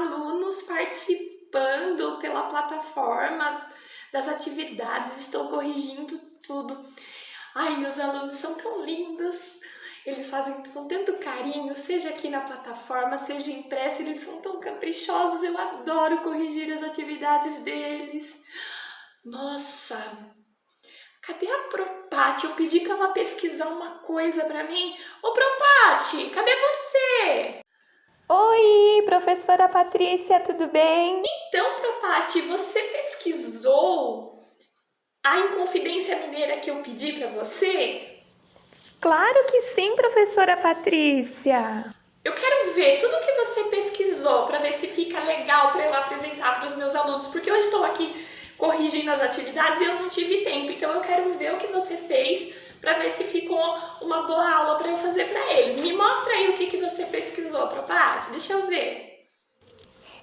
alunos participando pela plataforma das atividades, estão corrigindo tudo. Ai, meus alunos são tão lindos, eles fazem com tanto carinho, seja aqui na plataforma, seja impresso, eles são tão caprichosos, eu adoro corrigir as atividades deles. Nossa, cadê a Propati? Eu pedi para ela pesquisar uma coisa para mim. Ô Propati, cadê você? Oi, professora Patrícia, tudo bem? Então, Propati, você pesquisou a Inconfidência Mineira que eu pedi para você? Claro que sim, professora Patrícia. Eu quero ver tudo que você pesquisou para ver se fica legal para eu apresentar para os meus alunos, porque eu estou aqui corrigindo as atividades e eu não tive tempo, então eu quero ver o que você fez para ver se ficou uma boa aula para eu fazer para eles. Me mostra aí o que você pesquisou, Propati, deixa eu ver.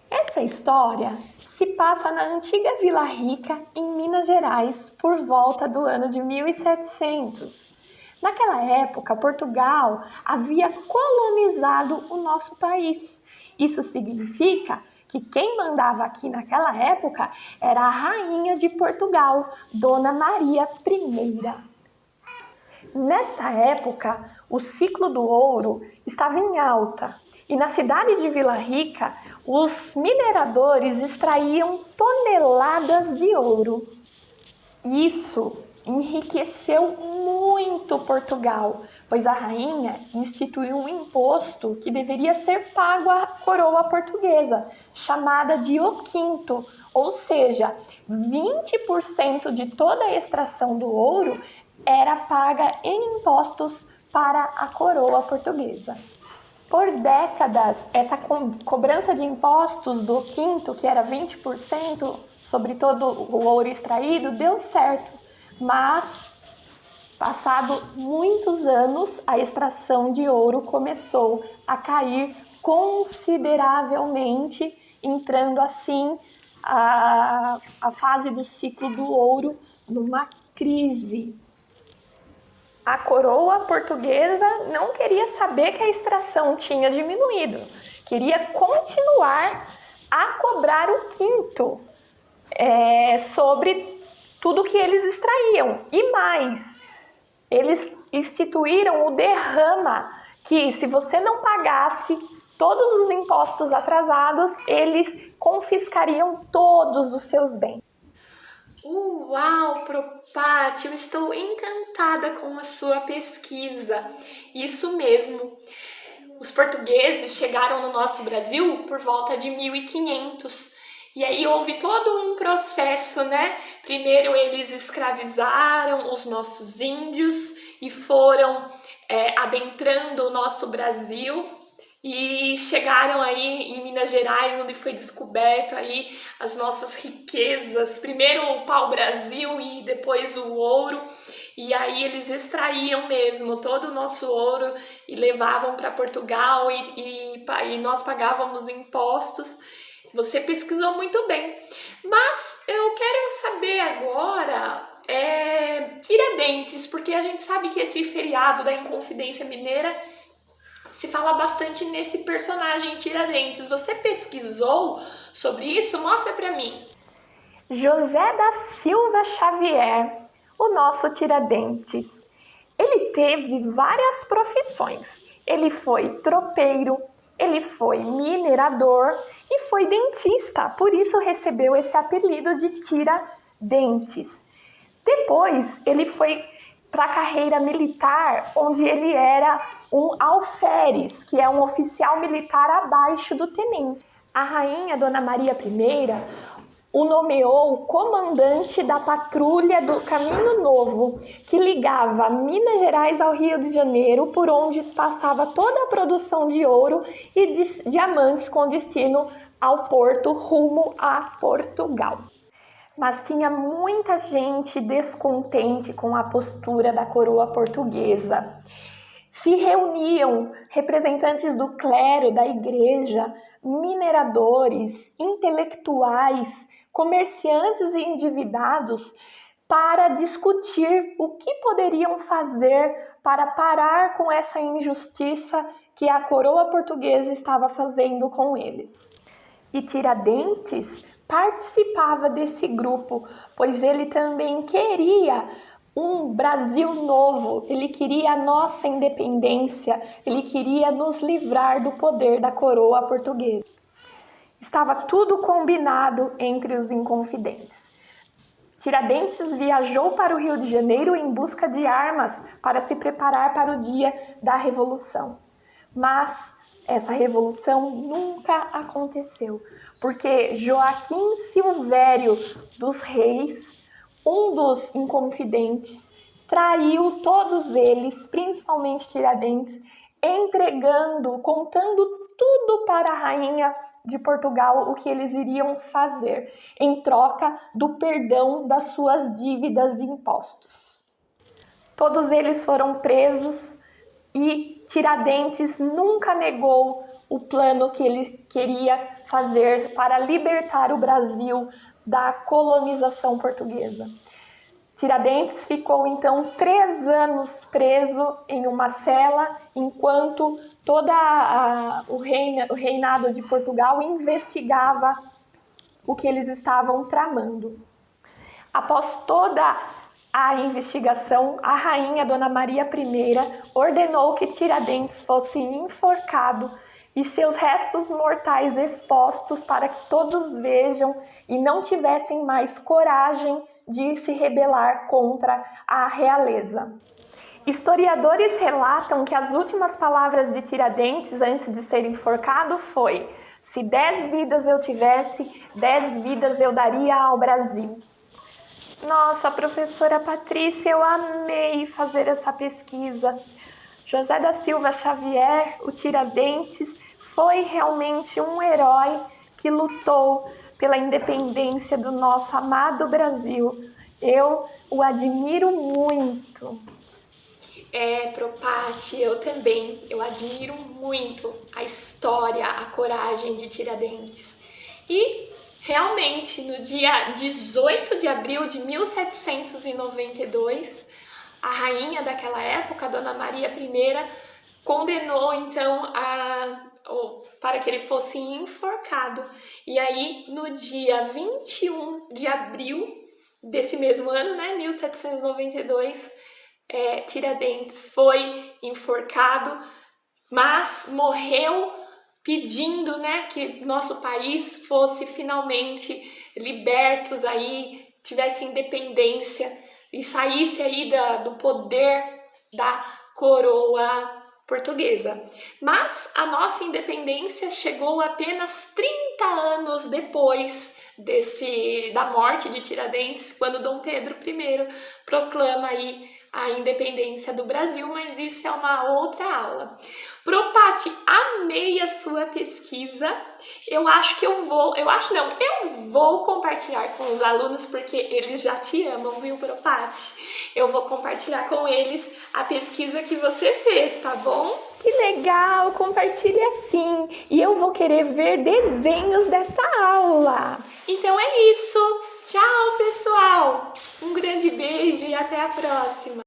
Essa história se passa na antiga Vila Rica, em Minas Gerais, por volta do ano de 1700. Naquela época, Portugal havia colonizado o nosso país. Isso significa que quem mandava aqui naquela época era a rainha de Portugal, Dona Maria I. Nessa época, o ciclo do ouro estava em alta e na cidade de Vila Rica, os mineradores extraíam toneladas de ouro. Isso enriqueceu muito Portugal, pois a rainha instituiu um imposto que deveria ser pago à coroa portuguesa, chamada de o quinto, ou seja, 20% de toda a extração do ouro era paga em impostos para a coroa portuguesa. Por décadas, essa cobrança de impostos do quinto, que era 20% sobre todo o ouro extraído, deu certo, mas passado muitos anos, a extração de ouro começou a cair consideravelmente, entrando assim a fase do ciclo do ouro numa crise. A coroa portuguesa não queria saber que a extração tinha diminuído, queria continuar a cobrar o quinto sobre tudo que eles extraíam. E mais, eles instituíram o derrama, que se você não pagasse todos os impostos atrasados, eles confiscariam todos os seus bens. Uau, Propati, eu estou encantada com a sua pesquisa. Isso mesmo. Os portugueses chegaram no nosso Brasil por volta de 1500. E aí houve todo um processo, né? Primeiro eles escravizaram os nossos índios e foram adentrando o nosso Brasil. E chegaram aí em Minas Gerais, onde foi descoberto aí as nossas riquezas, primeiro o pau-brasil e depois o ouro, e aí eles extraíam mesmo todo o nosso ouro e levavam para Portugal e nós pagávamos impostos. Você pesquisou muito bem, mas eu quero saber agora Tiradentes, porque a gente sabe que esse feriado da Inconfidência Mineira se fala bastante nesse personagem Tiradentes. Você pesquisou sobre isso? Mostra pra mim. José da Silva Xavier, o nosso Tiradentes. Ele teve várias profissões. Ele foi tropeiro, ele foi minerador e foi dentista. Por isso recebeu esse apelido de Tiradentes. Depois ele foi para a carreira militar, onde ele era um alferes, que é um oficial militar abaixo do tenente. A rainha Dona Maria I o nomeou comandante da patrulha do Caminho Novo, que ligava Minas Gerais ao Rio de Janeiro, por onde passava toda a produção de ouro e diamantes com destino ao porto rumo a Portugal. Mas tinha muita gente descontente com a postura da coroa portuguesa. Se reuniam representantes do clero, da igreja, mineradores, intelectuais, comerciantes e endividados para discutir o que poderiam fazer para parar com essa injustiça que a coroa portuguesa estava fazendo com eles. E Tiradentes participava desse grupo, pois ele também queria um Brasil novo, ele queria a nossa independência, ele queria nos livrar do poder da coroa portuguesa. Estava tudo combinado entre os inconfidentes. Tiradentes viajou para o Rio de Janeiro em busca de armas para se preparar para o dia da Revolução. Mas essa revolução nunca aconteceu, porque Joaquim Silvério dos Reis, um dos inconfidentes, traiu todos eles, principalmente Tiradentes, contando tudo para a rainha de Portugal o que eles iriam fazer, em troca do perdão das suas dívidas de impostos. Todos eles foram presos e Tiradentes nunca negou o plano que ele queria fazer para libertar o Brasil da colonização portuguesa. Tiradentes ficou então 3 anos preso em uma cela, enquanto todo o reinado de Portugal investigava o que eles estavam tramando. Após toda a investigação, a rainha Dona Maria I ordenou que Tiradentes fosse enforcado e seus restos mortais expostos para que todos vejam e não tivessem mais coragem de se rebelar contra a realeza. Historiadores relatam que as últimas palavras de Tiradentes antes de ser enforcado foi: se 10 vidas eu tivesse, 10 vidas eu daria ao Brasil. Nossa, professora Patrícia, eu amei fazer essa pesquisa. José da Silva Xavier, o Tiradentes, foi realmente um herói que lutou pela independência do nosso amado Brasil. Eu o admiro muito. Propati, eu também. Eu admiro muito a história, a coragem de Tiradentes. E realmente, no dia 18 de abril de 1792, a rainha daquela época, Dona Maria I, condenou então para que ele fosse enforcado. E aí, no dia 21 de abril desse mesmo ano, 1792, Tiradentes foi enforcado, mas morreu pedindo, que nosso país fosse finalmente libertos aí, tivesse independência e saísse aí do poder da coroa portuguesa. Mas a nossa independência chegou apenas 30 anos depois da morte de Tiradentes, quando Dom Pedro I proclama aí a independência do Brasil, mas isso é uma outra aula. Propati, amei a sua pesquisa. Eu vou compartilhar com os alunos, porque eles já te amam, viu, Propati? Eu vou compartilhar com eles a pesquisa que você fez, tá bom? Que legal, compartilhe assim. E eu vou querer ver desenhos dessa aula. Então é isso. Tchau, pessoal! Um grande beijo e até a próxima!